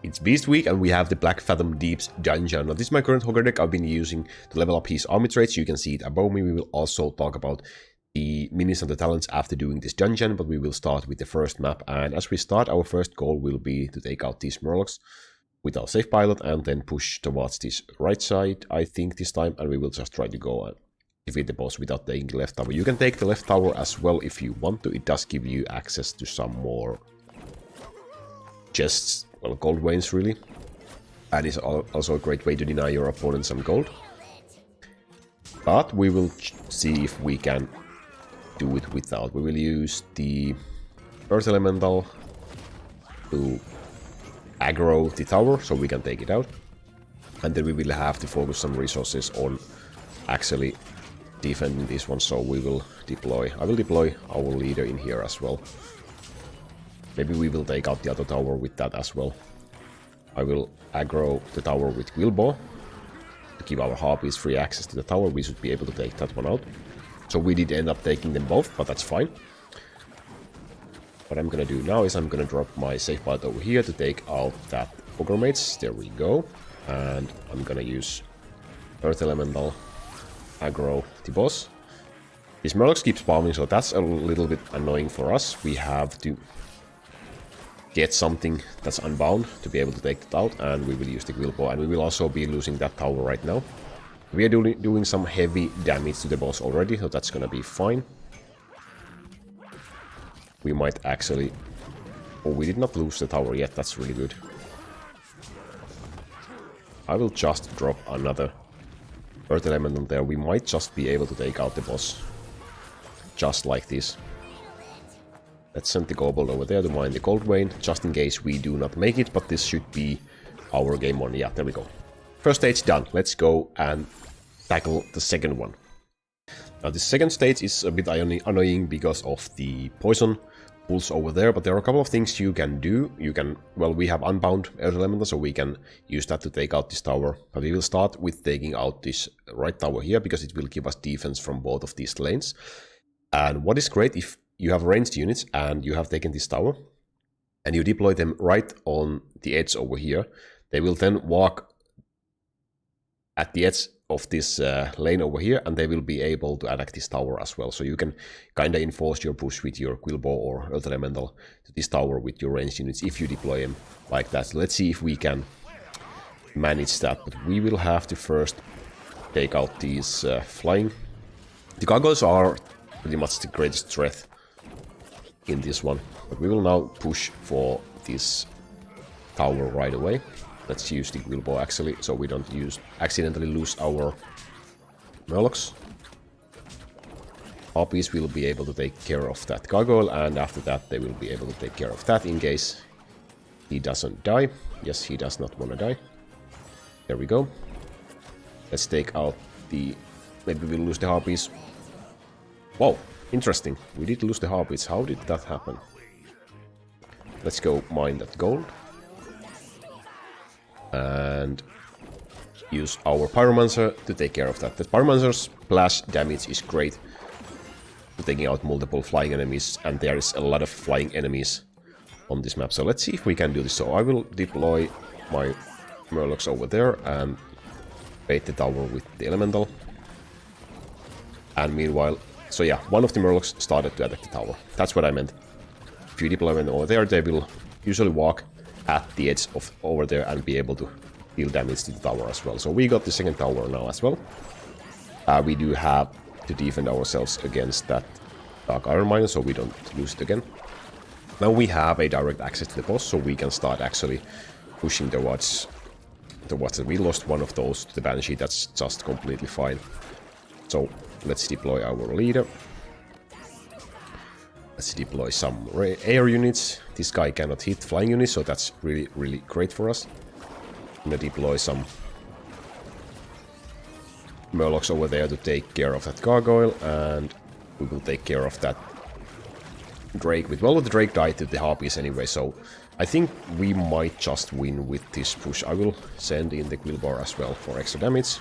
It's Beast Week and we have the Blackfathom Deeps dungeon. Now this is my current Hogger deck I've been using to level up his army traits. You can see it above me. We will also talk about the minis and the talents after doing this dungeon, but we will start with the first map. And as we start, our first goal will be to take out these Murlocs with our safe pilot and then push towards this right side, I think, this time. And we will just try to go and defeat the boss without taking the left tower. You can take the left tower as well if you want to. It does give you access to some more chests, well, gold veins really. And it's also a great way to deny your opponent some gold. But we will see if we can do it without. We will use the Earth Elemental to aggro the tower so we can take it out. And then we will have to focus some resources on actually defending this one. So we will deploy, I will deploy our leader in here as well. Maybe we will take out the other tower with that as well. I will aggro the tower with Wilbow to give our harpies free access to the tower. We should be able to take that one out. So we did end up taking them both, but that's fine. What I'm gonna do now is I'm gonna drop my safe pilot over here to take out that Ogre Mates. There we go. And I'm gonna use Earth Elemental aggro the boss. This Murlocs keeps spawning, so that's a little bit annoying for us. We have to get something that's unbound to be able to take it out, and we will use the Wilbow, and we will also be losing that tower right now. We are doing some heavy damage to the boss already, so that's gonna be fine. We might actually... Oh, we did not lose the tower yet, that's really good. I will just drop another Earth Elemental there. We might just be able to take out the boss. Just like this. Let's send the Kobold over there to mine the gold vein, just in case we do not make it, but this should be our game one. Yeah, there we go. First stage done. Let's go and tackle the second one. Now, the second stage is a bit annoying because of the poison pools over there, but there are a couple of things you can do. You can, well, we have unbound Earth Elemental, so we can use that to take out this tower. But we will start with taking out this right tower here, because it will give us defense from both of these lanes. And what is great, if you have ranged units and you have taken this tower and you deploy them right on the edge over here, they will then walk at the edge of this lane over here, and they will be able to attack this tower as well. So you can kind of enforce your push with your Wilbow or Earth Elemental to this tower with your ranged units if you deploy them like that. So let's see if we can manage that, but we will have to first take out these flying. The gargoyles are pretty much the greatest threat in this one, but we will now push for this tower right away. Let's use the Wilbow actually, so we don't accidentally lose our Murlocs. Harpies will be able to take care of that gargoyle, and after that they will be able to take care of that in case he doesn't die. Yes, he does not want to die. There we go. Let's take out the... Maybe we'll lose the Harpies. Whoa, interesting. We did lose the Harpies. How did that happen? Let's go mine that gold. And use our Pyromancer to take care of that. The Pyromancer's splash damage is great for taking out multiple flying enemies, and there is a lot of flying enemies on this map. So let's see if we can do this. So I will deploy my Murlocs over there and bait the tower with the Elemental. And meanwhile, so yeah, one of the Murlocs started to attack the tower. That's what I meant. If you deploy them over there, they will usually walk at the edge of over there and be able to deal damage to the tower as well. So we got the second tower now as well. We do have to defend ourselves against that Dark Iron Mine, so we don't lose it again. Now we have a direct access to the boss, so we can start actually pushing towards it. We lost one of those to the Banshee, that's just completely fine. So let's deploy our leader. Let's deploy some air units. This guy cannot hit flying units, so that's really, really great for us. I'm gonna deploy some Murlocs over there to take care of that gargoyle, and we will take care of that Drake with... Well, the Drake died to the Harpies anyway, so I think we might just win with this push. I will send in the Wilbow as well for extra damage.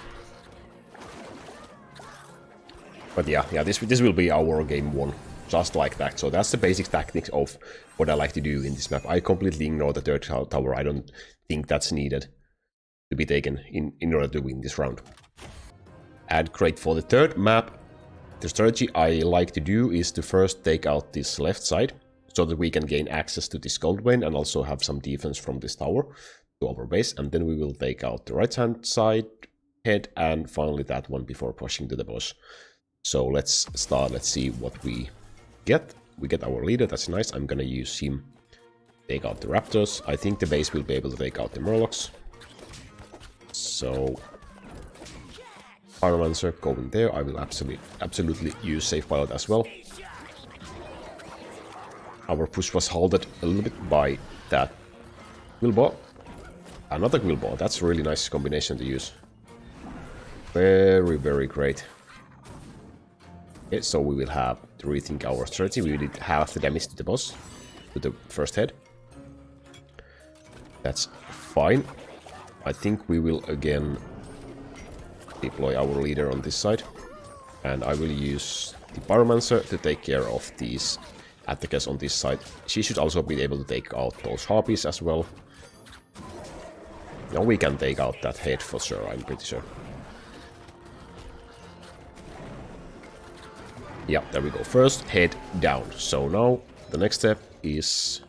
But yeah, this will be our game one. Just like that. So that's the basic tactics of what I like to do in this map. I completely ignore the third tower. I don't think that's needed to be taken in order to win this round. And great, for the third map, the strategy I like to do is to first take out this left side, so that we can gain access to this gold vein and also have some defense from this tower to our base. And then we will take out the right hand side head and finally that one before pushing to the boss. So let's start, let's see what we get. We get our leader, that's nice. I'm gonna use him, take out the raptors. I think the base will be able to take out the murlocs. So Pyromancer going there. I will absolutely use Safe Pilot as well. Our push was halted a little bit by that Quillbot. Another Quillbot. That's a really nice combination to use. Very, very great. Okay, so we will have to rethink our strategy. We did half the damage to the boss, to the first head. That's fine. I think we will again deploy our leader on this side. And I will use the Pyromancer to take care of these attackers on this side. She should also be able to take out those harpies as well. Now we can take out that head for sure, I'm pretty sure. Yeah, there we go. First head down. So now the next step is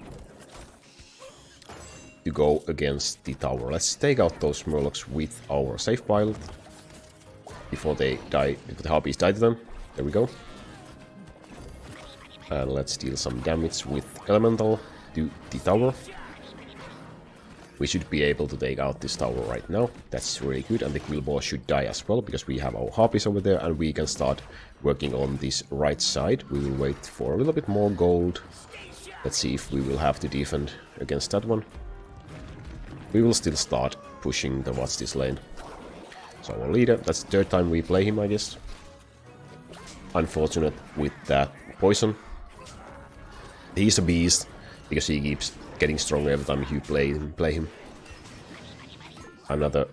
to go against the tower. Let's take out those murlocs with our Safe Pilot before they die, before the harpies die to them. There we go. And let's deal some damage with Elemental to the tower. We should be able to take out this tower right now. That's really good. And the Quillbot should die as well, because we have our harpies over there and we can start working on this right side. We will wait for a little bit more gold. Let's see if we will have to defend against that one. We will still start pushing towards this lane. So our leader, that's the third time we play him, I guess. Unfortunate with that poison. He's a beast, because he keeps getting stronger every time you play him. Another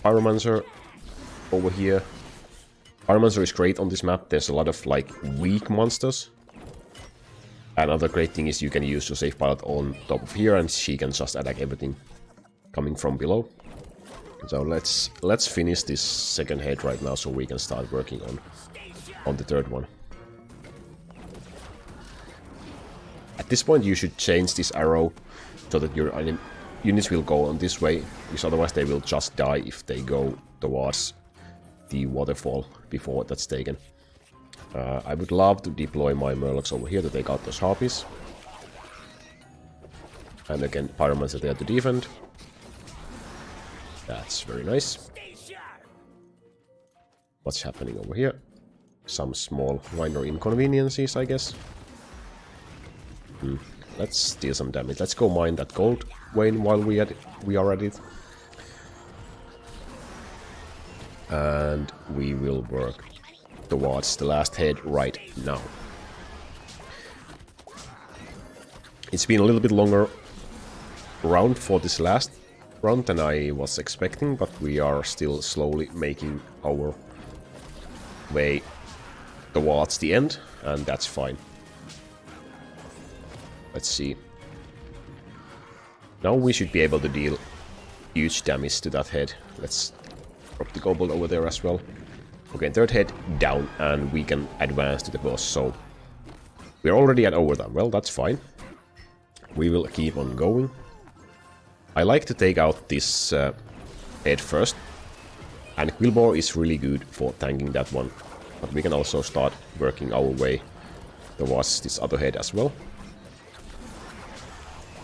Pyromancer over here. Pyromancer is great on this map. There's a lot of like weak monsters. Another great thing is you can use your Safe Pilot on top of here and she can just attack everything coming from below. So let's finish this second head right now so we can start working on the third one. At this point you should change this arrow so that your units will go on this way, because otherwise they will just die if they go towards the waterfall before that's taken. I would love to deploy my murlocs over here to take out those harpies. And again, Pyromancer there to defend. That's very nice. What's happening over here? Some small minor inconveniences, I guess. Let's deal some damage. Let's go mine that gold vein while we are at it. And we will work towards the last head right now. It's been a little bit longer round for this last round than I was expecting, but we are still slowly making our way towards the end, and that's fine. Let's see. Now we should be able to deal huge damage to that head. Let's drop the kobold over there as well. Okay, third head down, and we can advance to the boss, so we're already at overtime. Well, that's fine. We will keep on going. I like to take out this head first, and Quillbot is really good for tanking that one, but we can also start working our way towards this other head as well.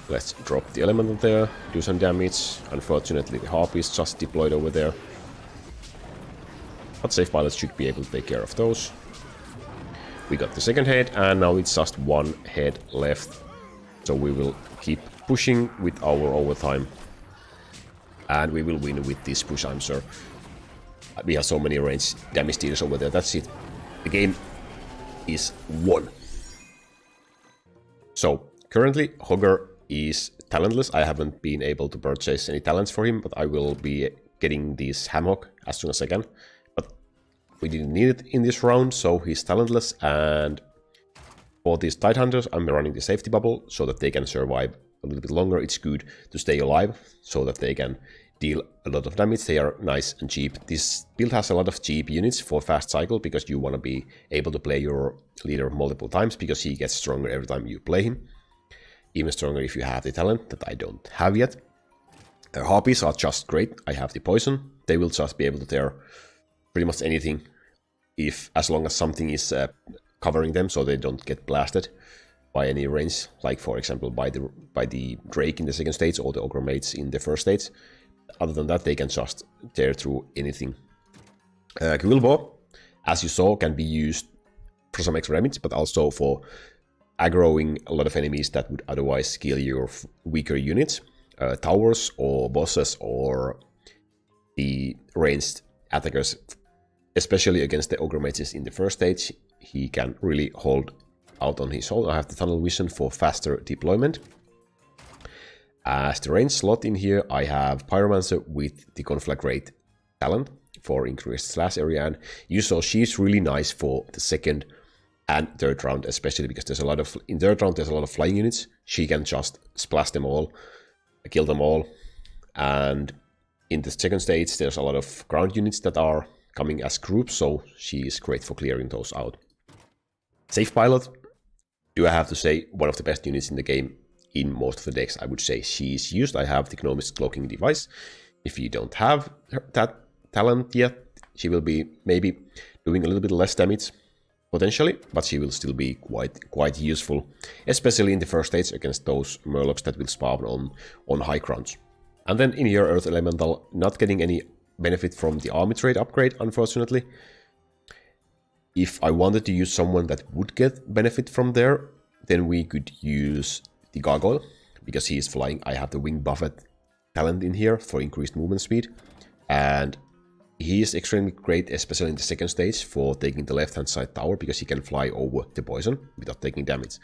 Let's drop the elemental there, do some damage. Unfortunately, the harpy is just deployed over there. But Safe Pilots should be able to take care of those. We got the second head, and now it's just one head left. So we will keep pushing with our overtime. And we will win with this push, I'm sure. We have so many range damage dealers over there, that's it. The game is won. So, currently, Hogger is talentless. I haven't been able to purchase any talents for him, but I will be getting this Ham Hock as soon as I can. But we didn't need it in this round, so he's talentless. And for these Tidehunters, I'm running the safety bubble so that they can survive a little bit longer, it's good to stay alive so that they can deal a lot of damage. They are nice and cheap. This build has a lot of cheap units for fast cycle because you want to be able to play your leader multiple times because he gets stronger every time you play him. Even stronger if you have the talent that I don't have yet. Harpies are just great. I have the poison. They will just be able to tear pretty much anything as long as something is covering them so they don't get blasted by any range, like for example by the Drake in the second stage or the Ogre Mates in the first stage. Other than that, they can just tear through anything. Quillbow, as you saw, can be used for some extra damage, but also for aggroing a lot of enemies that would otherwise kill your weaker units. Towers or bosses or the ranged attackers, especially against the Ogre Mages in the first stage, he can really hold out on his own. I have the Tunnel Vision for faster deployment. As the range slot in here, I have Pyromancer with the Conflagrate talent for increased slash area, and you saw she's really nice for the second and third round, especially because in third round there's a lot of flying units. She can just splash them all, kill them all, and in the second stage there's a lot of ground units that are coming as groups, so she is great for clearing those out. Safe Pilot, do I have to say, one of the best units in the game in most of the decks. I would say she is used. I have the Gnomish Cloaking Device. If you don't have that talent yet, she will be maybe doing a little bit less damage potentially, but she will still be quite useful, especially in the first stage against those Murlocs that will spawn on high grounds. And then in here, Earth Elemental, not getting any benefit from the army trade upgrade, unfortunately. If I wanted to use someone that would get benefit from there, then we could use the Gargoyle, because he is flying. I have the Wing Buffet talent in here for increased movement speed, and he is extremely great, especially in the second stage, for taking the left-hand side tower, because he can fly over the poison without taking damage.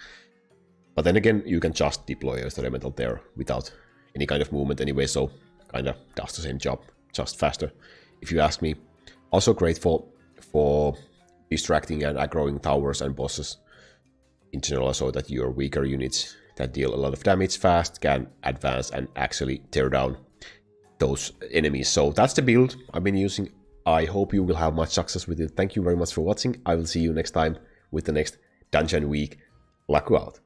But then again, you can just deploy Earth Elemental there without any kind of movement anyway, so kinda does the same job, just faster, if you ask me. Also great for distracting and aggroing towers and bosses in general, so that your weaker units that deal a lot of damage fast can advance and actually tear down those enemies. So that's the build I've been using. I hope you will have much success with it. Thank you very much for watching. I will see you next time with the next Dungeon Week. Laku out.